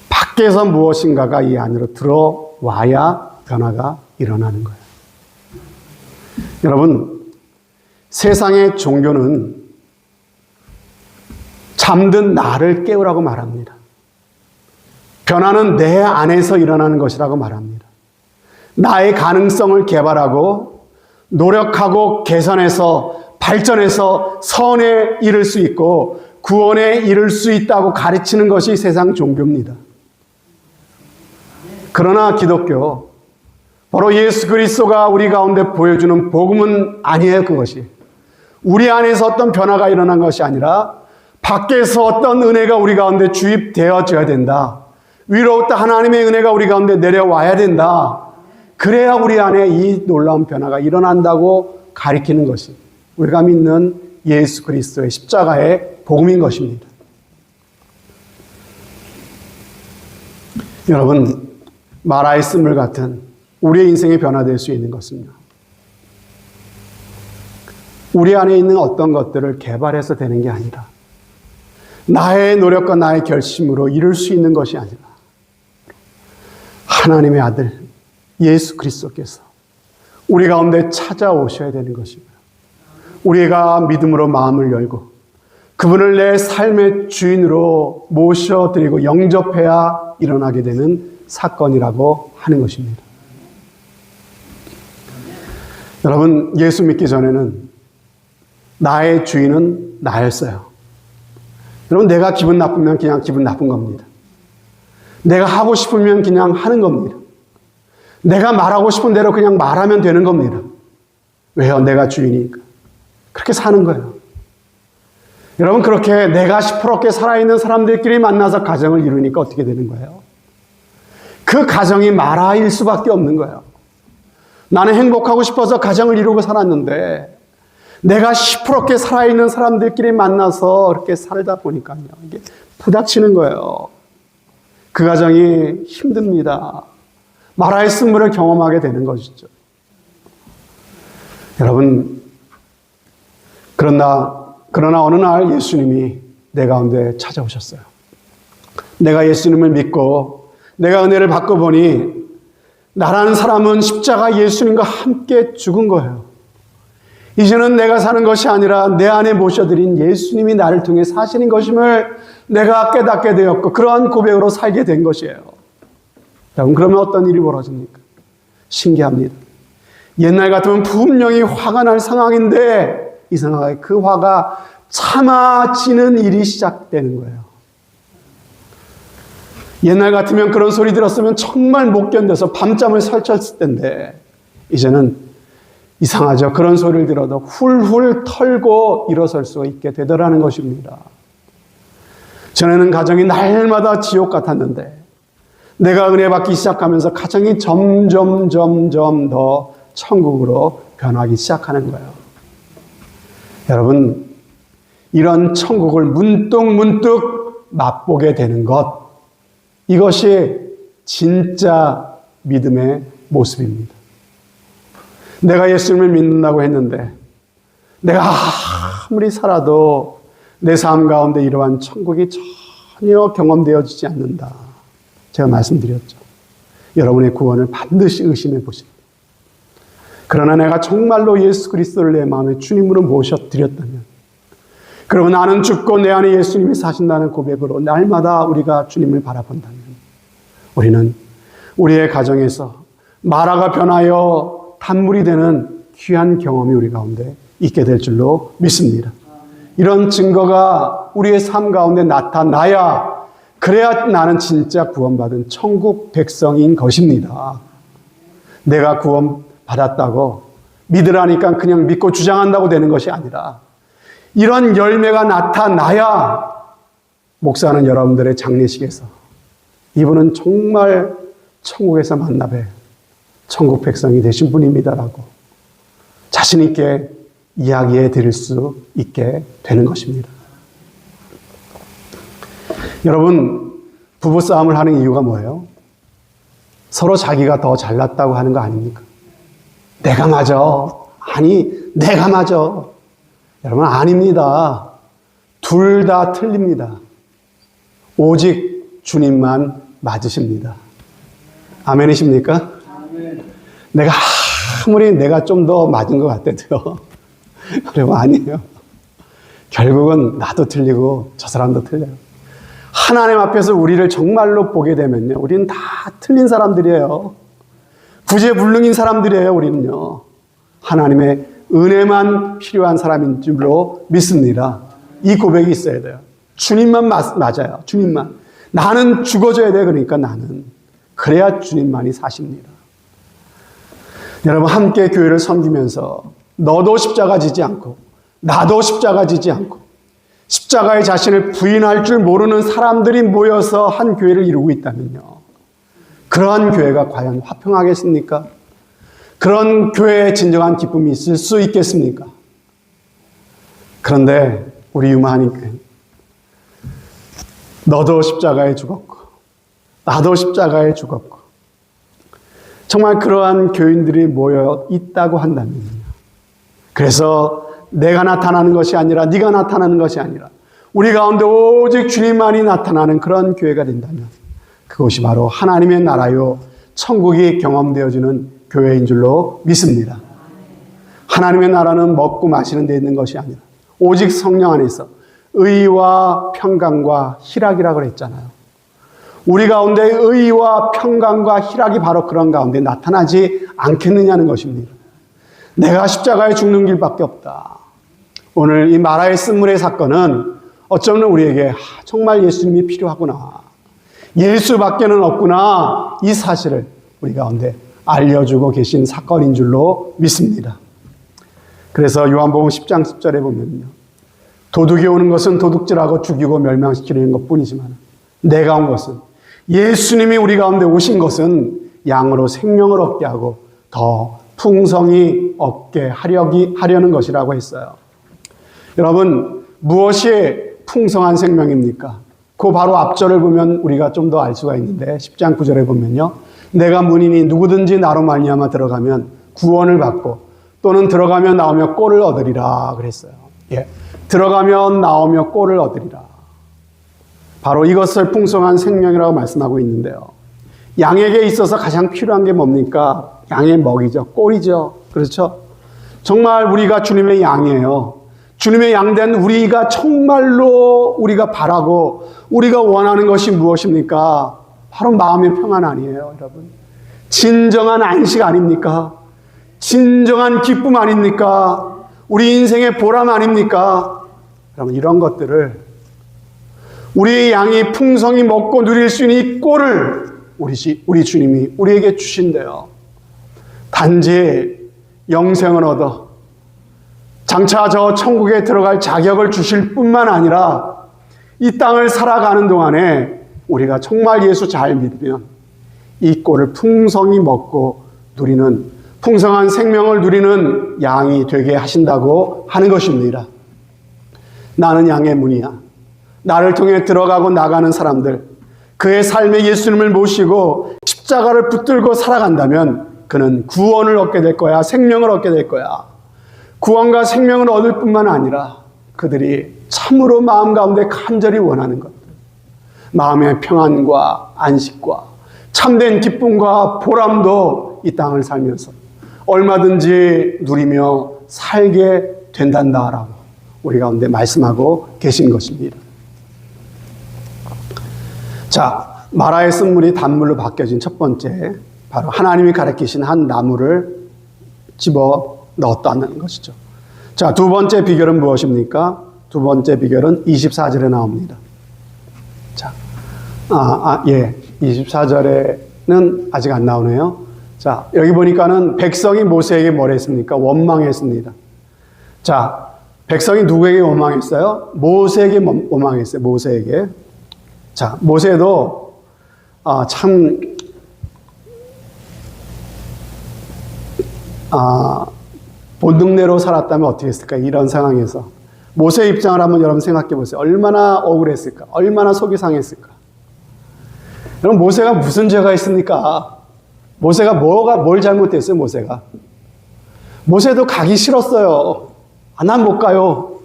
S1: 밖에서 무엇인가가 이 안으로 들어와야 변화가 일어나는 거예요. 여러분, 세상의 종교는 잠든 나를 깨우라고 말합니다. 변화는 내 안에서 일어나는 것이라고 말합니다. 나의 가능성을 개발하고 노력하고 개선해서 발전해서 선에 이를 수 있고 구원에 이를 수 있다고 가르치는 것이 세상 종교입니다. 그러나 기독교, 바로 예수 그리스도가 우리 가운데 보여주는 복음은 아니에요. 그것이 우리 안에서 어떤 변화가 일어난 것이 아니라 밖에서 어떤 은혜가 우리 가운데 주입되어져야 된다. 위로부터 하나님의 은혜가 우리 가운데 내려와야 된다. 그래야 우리 안에 이 놀라운 변화가 일어난다고 가리키는 것이 우리가 믿는 예수 그리스도의 십자가의 복음인 것입니다. 여러분, 마라의 쓴물 같은 우리의 인생이 변화될 수 있는 것은요, 우리 안에 있는 어떤 것들을 개발해서 되는 게 아니라 나의 노력과 나의 결심으로 이룰 수 있는 것이 아니라 하나님의 아들 예수 그리스도께서 우리 가운데 찾아오셔야 되는 것이고요. 우리가 믿음으로 마음을 열고 그분을 내 삶의 주인으로 모셔드리고 영접해야 일어나게 되는 사건이라고 하는 것입니다. 여러분, 예수 믿기 전에는 나의 주인은 나였어요. 여러분, 내가 기분 나쁘면 그냥 기분 나쁜 겁니다. 내가 하고 싶으면 그냥 하는 겁니다. 내가 말하고 싶은 대로 그냥 말하면 되는 겁니다. 왜요? 내가 주인이니까. 그렇게 사는 거예요. 여러분, 그렇게 내가 시퍼렇게 살아있는 사람들끼리 만나서 가정을 이루니까 어떻게 되는 거예요? 그 가정이 마라일 수밖에 없는 거예요. 나는 행복하고 싶어서 가정을 이루고 살았는데 내가 시퍼렇게 살아있는 사람들끼리 만나서 이렇게 살다 보니까요, 이게 부닥치는 거예요. 그 가정이 힘듭니다. 마라의 쓴물을 경험하게 되는 것이죠. 여러분, 그러나 어느 날 예수님이 내 가운데 찾아오셨어요. 내가 예수님을 믿고 내가 은혜를 받고 보니 나라는 사람은 십자가 예수님과 함께 죽은 거예요. 이제는 내가 사는 것이 아니라 내 안에 모셔드린 예수님이 나를 통해 사시는 것임을 내가 깨닫게 되었고 그러한 고백으로 살게 된 것이에요. 여러분, 그러면 어떤 일이 벌어집니까? 신기합니다. 옛날 같으면 분명히 화가 날 상황인데 이상하게 그 화가 참아지는 일이 시작되는 거예요. 옛날 같으면 그런 소리 들었으면 정말 못 견뎌서 밤잠을 설쳤을 텐데 이제는 이상하죠. 그런 소리를 들어도 훌훌 털고 일어설 수 있게 되더라는 것입니다. 전에는 가정이 날마다 지옥 같았는데 내가 은혜 받기 시작하면서 가정이 점점 더 천국으로 변하기 시작하는 거예요. 여러분, 이런 천국을 문득 맛보게 되는 것, 이것이 진짜 믿음의 모습입니다. 내가 예수님을 믿는다고 했는데 내가 아무리 살아도 내 삶 가운데 이러한 천국이 전혀 경험되어지지 않는다. 제가 말씀드렸죠. 여러분의 구원을 반드시 의심해 보십시오. 그러나 내가 정말로 예수 그리스도를 내 마음에 주님으로 모셔드렸다면, 그리고 나는 죽고 내 안에 예수님이 사신다는 고백으로 날마다 우리가 주님을 바라본다면, 우리는 우리의 가정에서 마라가 변하여 단물이 되는 귀한 경험이 우리 가운데 있게 될 줄로 믿습니다. 이런 증거가 우리의 삶 가운데 나타나야, 그래야 나는 진짜 구원받은 천국 백성인 것입니다. 내가 구원받았다고 믿으라니까 그냥 믿고 주장한다고 되는 것이 아니라 이런 열매가 나타나야 목사는 여러분들의 장례식에서 이분은 정말 천국에서 만나뵐 천국 백성이 되신 분입니다라고 자신 있게 이야기해 드릴 수 있게 되는 것입니다. 여러분, 부부싸움을 하는 이유가 뭐예요? 서로 자기가 더 잘났다고 하는 거 아닙니까? 내가 맞아. 아니, 내가 맞아. 여러분, 아닙니다. 둘 다 틀립니다. 오직 주님만 맞으십니다. 아멘이십니까? 아멘. 내가 좀 더 맞은 것 같아도요. 그러면 아니에요. 결국은 나도 틀리고 저 사람도 틀려요. 하나님 앞에서 우리를 정말로 보게 되면요, 우리는 다 틀린 사람들이에요. 구제불능인 사람들이에요. 우리는요, 하나님의 은혜만 필요한 사람인 줄로 믿습니다. 이 고백이 있어야 돼요. 주님만 맞아요. 주님만. 나는 죽어줘야 돼. 그러니까 나는. 그래야 주님만이 사십니다. 여러분, 함께 교회를 섬기면서 너도 십자가 지지 않고 나도 십자가 지지 않고 십자가의 자신을 부인할 줄 모르는 사람들이 모여서 한 교회를 이루고 있다면요, 그러한 교회가 과연 화평하겠습니까? 그런 교회에 진정한 기쁨이 있을 수 있겠습니까? 그런데 우리 유마하니까 너도 십자가에 죽었고 나도 십자가에 죽었고 정말 그러한 교인들이 모여 있다고 한다면요, 그래서 내가 나타나는 것이 아니라 네가 나타나는 것이 아니라 우리 가운데 오직 주님만이 나타나는 그런 교회가 된다면 그것이 바로 하나님의 나라요 천국이 경험되어지는 교회인 줄로 믿습니다. 하나님의 나라는 먹고 마시는 데 있는 것이 아니라 오직 성령 안에서 의와 평강과 희락이라고 그랬잖아요. 우리 가운데 의와 평강과 희락이 바로 그런 가운데 나타나지 않겠느냐는 것입니다. 내가 십자가에 죽는 길밖에 없다. 오늘 이 마라의 쓴물의 사건은 어쩌면 우리에게 정말 예수님이 필요하구나, 예수밖에는 없구나, 이 사실을 우리 가운데 알려주고 계신 사건인 줄로 믿습니다. 그래서 요한복음 10장 10절에 보면요, 도둑이 오는 것은 도둑질하고 죽이고 멸망시키는 것뿐이지만 내가 온 것은, 예수님이 우리 가운데 오신 것은 양으로 생명을 얻게 하고 더 풍성히 얻게 하려는 것이라고 했어요. 여러분, 무엇이 풍성한 생명입니까? 그 바로 앞절을 보면 우리가 좀 더 알 수가 있는데 10장 9절에 보면요, 내가 문이니 누구든지 나로 말미암아 들어가면 구원을 받고 또는 들어가며 나오며 꼴을 얻으리라 그랬어요. 예, 들어가며 나오며 꼴을 얻으리라. 바로 이것을 풍성한 생명이라고 말씀하고 있는데요, 양에게 있어서 가장 필요한 게 뭡니까? 양의 먹이죠. 꼴이죠. 그렇죠? 정말 우리가 주님의 양이에요. 주님의 양된 우리가 정말로 우리가 바라고 우리가 원하는 것이 무엇입니까? 바로 마음의 평안 아니에요, 여러분? 진정한 안식 아닙니까? 진정한 기쁨 아닙니까? 우리 인생의 보람 아닙니까? 여러분, 이런 것들을 우리 양이 풍성히 먹고 누릴 수 있는 이 꼴을 우리 주님이 우리에게 주신대요. 단지 영생을 얻어 장차 저 천국에 들어갈 자격을 주실 뿐만 아니라 이 땅을 살아가는 동안에 우리가 정말 예수 잘 믿으면 이 꼴을 풍성히 먹고 누리는, 풍성한 생명을 누리는 양이 되게 하신다고 하는 것입니다. 나는 양의 문이야. 나를 통해 들어가고 나가는 사람들, 그의 삶에 예수님을 모시고 십자가를 붙들고 살아간다면 그는 구원을 얻게 될 거야. 생명을 얻게 될 거야. 구원과 생명을 얻을 뿐만 아니라 그들이 참으로 마음 가운데 간절히 원하는 것들, 마음의 평안과 안식과 참된 기쁨과 보람도 이 땅을 살면서 얼마든지 누리며 살게 된단다라고 우리 가운데 말씀하고 계신 것입니다. 자, 마라의 쓴물이 단물로 바뀌어진 첫 번째, 바로 하나님이 가르치신 한 나무를 집어 넣었다는 것이죠. 자, 두 번째 비결은 무엇입니까? 두 번째 비결은 24절에 나옵니다. 자, 24절에는 아직 안 나오네요. 자, 여기 보니까는 백성이 모세에게 뭐라 했습니까? 원망했습니다. 자, 백성이 누구에게 원망했어요? 모세에게 원망했어요. 모세에게. 자, 모세도 본능대로 살았다면 어떻게 했을까? 이런 상황에서 모세의 입장을 한번 여러분 생각해 보세요. 얼마나 억울했을까? 얼마나 속이 상했을까? 여러분, 모세가 무슨 죄가 있습니까? 모세가 뭘 잘못했어요? 모세도 가기 싫었어요. 난 못 가요.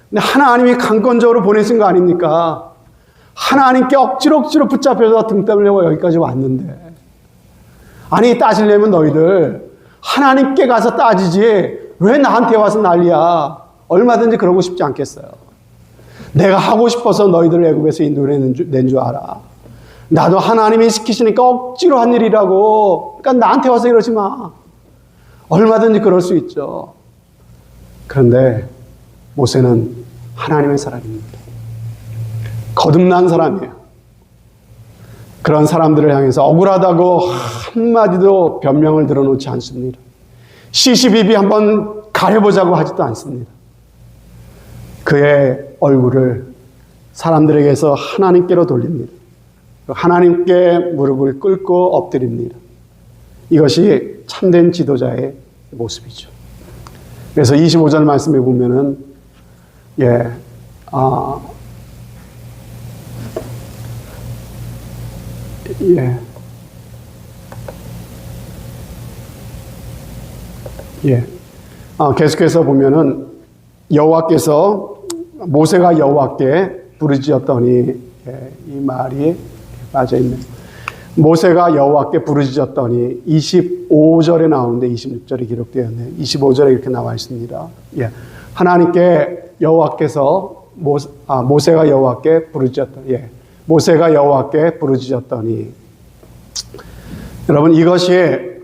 S1: 근데 하나님이 강권적으로 보내신 거 아닙니까? 하나님께 억지로 붙잡혀서 등 떠밀려고 여기까지 왔는데, 아니, 따지려면 너희들 하나님께 가서 따지지 왜 나한테 와서 난리야? 얼마든지 그러고 싶지 않겠어요? 내가 하고 싶어서 너희들을 애굽에서 인도해 낸 줄 알아. 나도 하나님이 시키시니까 억지로 한 일이라고. 그러니까 나한테 와서 이러지 마. 얼마든지 그럴 수 있죠. 그런데 모세는 하나님의 사람입니다. 거듭난 사람이에요. 그런 사람들을 향해서 억울하다고 한마디도 변명을 들어놓지 않습니다. 시시비비 한번 가려보자고 하지도 않습니다. 그의 얼굴을 사람들에게서 하나님께로 돌립니다. 하나님께 무릎을 꿇고 엎드립니다. 이것이 참된 지도자의 모습이죠. 그래서 25절 말씀에 보면은, 계속해서 보면은 여호와께서 모세가 여호와께 부르짖었더니, 이 말이 빠져있네요. 모세가 여호와께 부르짖었더니 25절에 나오는데 26절이 기록되어 있네요. 25절에 이렇게 나와 있습니다. 하나님께 여호와께서 모세가 여호와께 부르짖었더니, 모세가 여호와께 부르짖었더니, 여러분, 이것이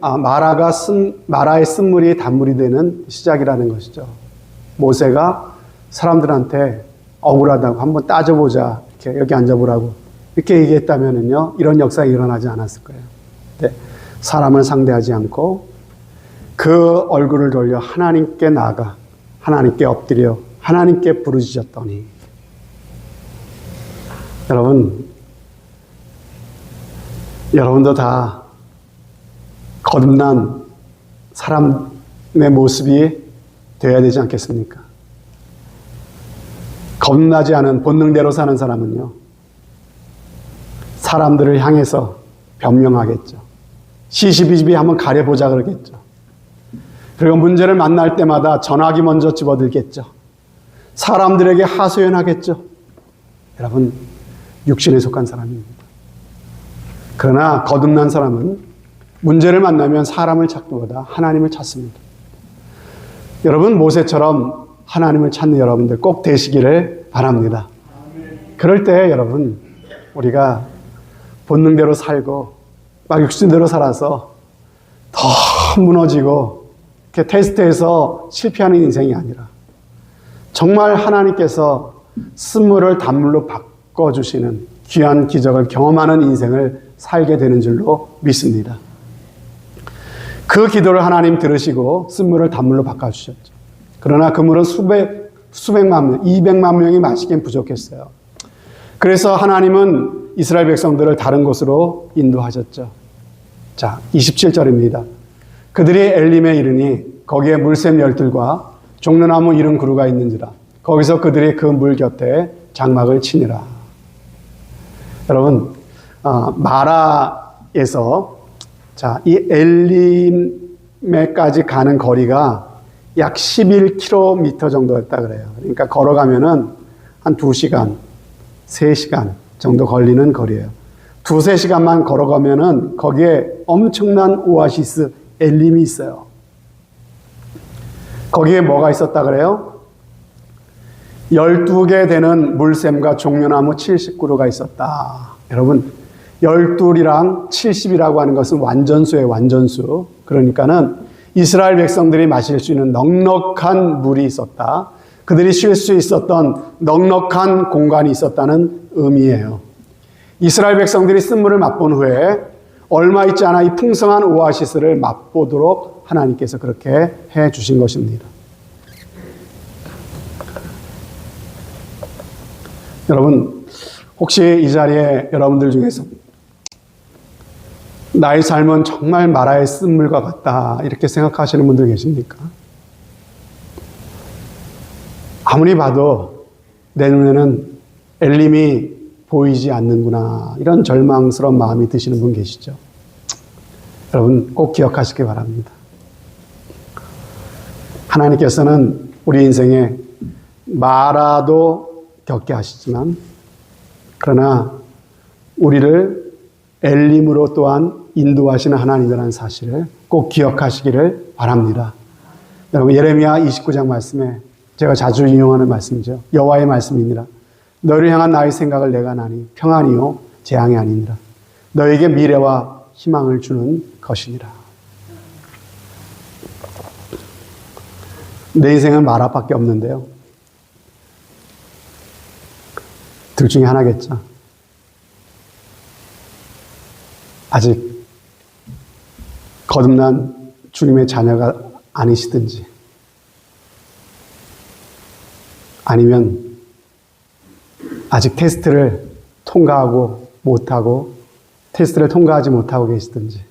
S1: 마라의 쓴물이 단물이 되는 시작이라는 것이죠. 모세가 사람들한테 억울하다고 한번 따져보자, 이렇게 여기 앉아보라고 이렇게 얘기했다면은요, 이런 역사가 일어나지 않았을 거예요. 네, 사람을 상대하지 않고 그 얼굴을 돌려 하나님께 나아가 하나님께 엎드려 하나님께 부르짖었더니, 여러분도 다 거듭난 사람의 모습이 되어야 되지 않겠습니까? 거듭나지 않은 본능대로 사는 사람은요, 사람들을 향해서 변명하겠죠. 시시비비 한번 가려보자 그러겠죠. 그리고 문제를 만날 때마다 전화기 먼저 집어들겠죠. 사람들에게 하소연하겠죠. 여러분, 육신에 속한 사람입니다. 그러나 거듭난 사람은 문제를 만나면 사람을 찾기보다 하나님을 찾습니다. 여러분, 모세처럼 하나님을 찾는 여러분들 꼭 되시기를 바랍니다. 그럴 때 여러분, 우리가 본능대로 살고 막 육신대로 살아서 더 무너지고 이렇게 테스트에서 실패하는 인생이 아니라 정말 하나님께서 쓴물을 단물로 바꿔주시는 귀한 기적을 경험하는 인생을 살게 되는 줄로 믿습니다. 그 기도를 하나님 들으시고 쓴물을 단물로 바꿔주셨죠. 그러나 그 물은 수백만 명, 200만 명이 마시기엔 부족했어요. 그래서 하나님은 이스라엘 백성들을 다른 곳으로 인도하셨죠. 자, 27절입니다. 그들이 엘림에 이르니 거기에 물샘 열둘과 종려나무 이른 그루가 있는지라. 거기서 그들이 그 물 곁에 장막을 치니라. 여러분, 마라에서 자, 이 엘림에까지 가는 거리가 약 11km 정도였다 그래요. 그러니까 걸어가면은 한 2시간, 3시간 정도 걸리는 거리예요. 2-3시간만 걸어가면은 거기에 엄청난 오아시스 엘림이 있어요. 거기에 뭐가 있었다 그래요? 12개 되는 물샘과 종려나무 70그루가 있었다. 여러분, 12이랑 70이라고 하는 것은 완전수예요, 완전수. 그러니까는 이스라엘 백성들이 마실 수 있는 넉넉한 물이 있었다. 그들이 쉴 수 있었던 넉넉한 공간이 있었다는 의미예요. 이스라엘 백성들이 쓴물을 맛본 후에 얼마 있지 않아 이 풍성한 오아시스를 맛보도록 하나님께서 그렇게 해 주신 것입니다. 여러분, 혹시 이 자리에 여러분들 중에서 나의 삶은 정말 마라의 쓴물과 같다 이렇게 생각하시는 분들 계십니까? 아무리 봐도 내 눈에는 엘림이 보이지 않는구나 이런 절망스러운 마음이 드시는 분 계시죠? 여러분 꼭 기억하시기 바랍니다. 하나님께서는 우리 인생에 마라도 겪게 하시지만 그러나 우리를 엘림으로 또한 인도하시는 하나님이라는 사실을 꼭 기억하시기를 바랍니다. 여러분 예레미야 29장 말씀에 제가 자주 인용하는 말씀이죠. 여호와의 말씀이니라. 너를 향한 나의 생각을 내가 나니 평안이요 재앙이 아니니라. 너에게 미래와 희망을 주는 것이니라. 내 인생은 마라밖에 없는데요. 둘 중에 하나겠죠. 아직 거듭난 주님의 자녀가 아니시든지 아니면 아직 테스트를 통과하고 못하고 테스트를 통과하지 못하고 계시든지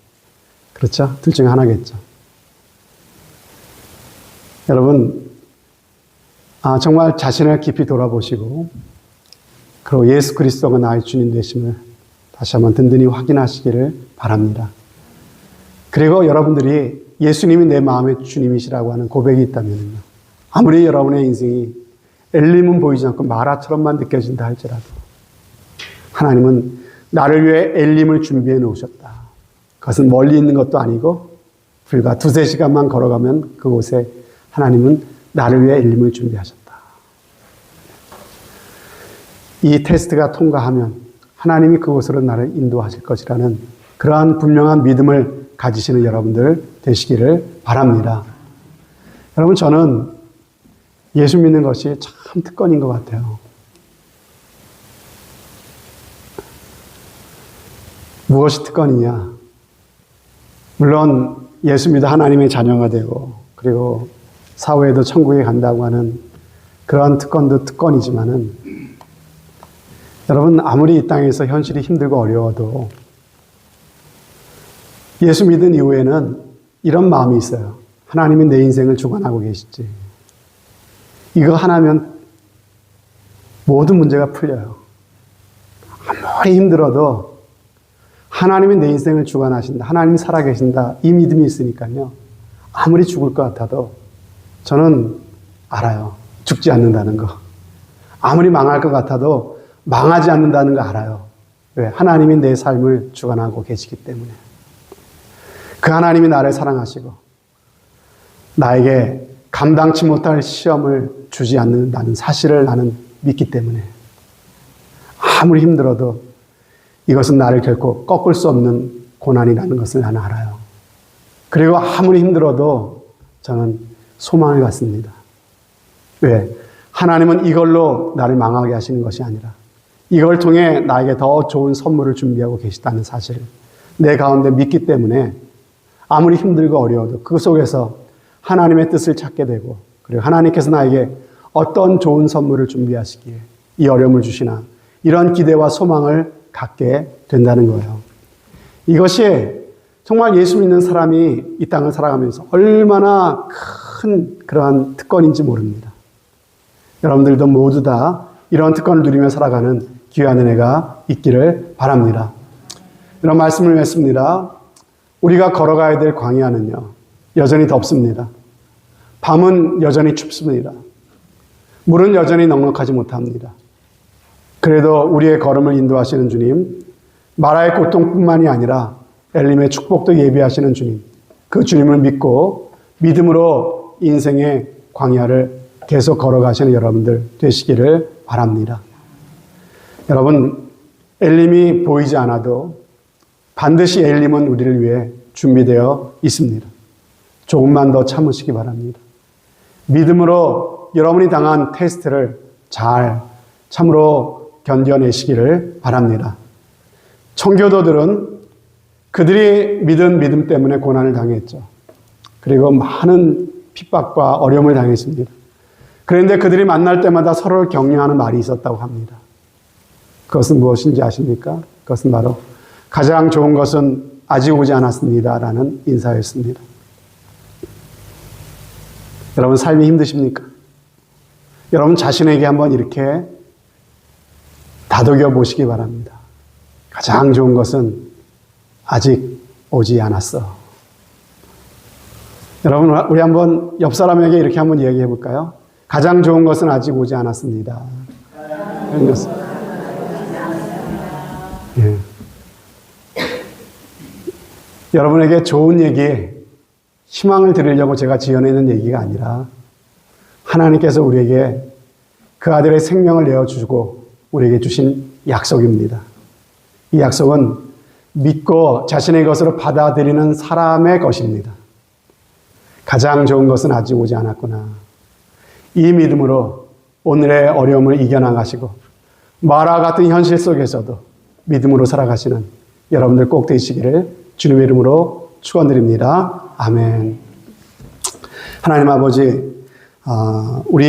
S1: 그렇죠? 둘 중에 하나겠죠. 여러분 정말 자신을 깊이 돌아보시고 그리고 예수 그리스도가 나의 주님 되심을 다시 한번 든든히 확인하시기를 바랍니다. 그리고 여러분들이 예수님이 내 마음의 주님이시라고 하는 고백이 있다면요. 아무리 여러분의 인생이 엘림은 보이지 않고 마라처럼만 느껴진다 할지라도 하나님은 나를 위해 엘림을 준비해 놓으셨다. 그것은 멀리 있는 것도 아니고 불과 2-3시간만 걸어가면 그곳에 하나님은 나를 위해 엘림을 준비하셨다. 이 테스트가 통과하면 하나님이 그곳으로 나를 인도하실 것이라는 그러한 분명한 믿음을 가지시는 여러분들 되시기를 바랍니다. 여러분 저는 예수 믿는 것이 참 특권인 것 같아요. 무엇이 특권이냐? 물론 예수 믿어 하나님의 자녀가 되고 그리고 사후에도 천국에 간다고 하는 그러한 특권도 특권이지만은 여러분 아무리 이 땅에서 현실이 힘들고 어려워도 예수 믿은 이후에는 이런 마음이 있어요. 하나님이 내 인생을 주관하고 계시지. 이거 하나면 모든 문제가 풀려요. 아무리 힘들어도 하나님이 내 인생을 주관하신다. 하나님이 살아계신다. 이 믿음이 있으니까요. 아무리 죽을 것 같아도 저는 알아요. 죽지 않는다는 거. 아무리 망할 것 같아도 망하지 않는다는 거 알아요. 왜? 하나님이 내 삶을 주관하고 계시기 때문에. 그 하나님이 나를 사랑하시고 나에게 감당치 못할 시험을 주지 않는다는 사실을 나는 믿기 때문에 아무리 힘들어도 이것은 나를 결코 꺾을 수 없는 고난이라는 것을 나는 알아요. 그리고 아무리 힘들어도 저는 소망을 갖습니다. 왜? 하나님은 이걸로 나를 망하게 하시는 것이 아니라 이걸 통해 나에게 더 좋은 선물을 준비하고 계시다는 사실을 내 가운데 믿기 때문에 아무리 힘들고 어려워도 그 속에서 하나님의 뜻을 찾게 되고 그리고 하나님께서 나에게 어떤 좋은 선물을 준비하시기에 이 어려움을 주시나 이런 기대와 소망을 갖게 된다는 거예요. 이것이 정말 예수 믿는 사람이 이 땅을 살아가면서 얼마나 큰 그러한 특권인지 모릅니다. 여러분들도 모두 다 이런 특권을 누리며 살아가는 귀한 은혜가 있기를 바랍니다. 이런 말씀을 했습니다. 우리가 걸어가야 될 광야는요, 여전히 덥습니다. 밤은 여전히 춥습니다. 물은 여전히 넉넉하지 못합니다. 그래도 우리의 걸음을 인도하시는 주님, 마라의 고통뿐만이 아니라 엘림의 축복도 예비하시는 주님, 그 주님을 믿고 믿음으로 인생의 광야를 계속 걸어가시는 여러분들 되시기를 바랍니다. 여러분, 엘림이 보이지 않아도 반드시 엘림은 우리를 위해 준비되어 있습니다. 조금만 더 참으시기 바랍니다. 믿음으로 여러분이 당한 테스트를 잘 참으로 견뎌내시기를 바랍니다. 청교도들은 그들이 믿은 믿음 때문에 고난을 당했죠. 그리고 많은 핍박과 어려움을 당했습니다. 그런데 그들이 만날 때마다 서로를 격려하는 말이 있었다고 합니다. 그것은 무엇인지 아십니까? 그것은 바로 가장 좋은 것은 아직 오지 않았습니다라는 인사였습니다. 여러분 삶이 힘드십니까? 여러분 자신에게 한번 이렇게 다독여 보시기 바랍니다. 가장 좋은 것은 아직 오지 않았어. 여러분 우리 한번 옆 사람에게 이렇게 한번 이야기해 볼까요? 가장 좋은 것은 아직 오지 않았습니다. 예. 여러분에게 좋은 얘기, 희망을 드리려고 제가 지어내는 얘기가 아니라 하나님께서 우리에게 그 아들의 생명을 내어주고 우리에게 주신 약속입니다. 이 약속은 믿고 자신의 것으로 받아들이는 사람의 것입니다. 가장 좋은 것은 아직 오지 않았구나. 이 믿음으로 오늘의 어려움을 이겨나가시고 마라 같은 현실 속에서도 믿음으로 살아가시는 여러분들 꼭 되시기를 주님의 이름으로 축원드립니다. 아멘. 하나님 아버지, 우리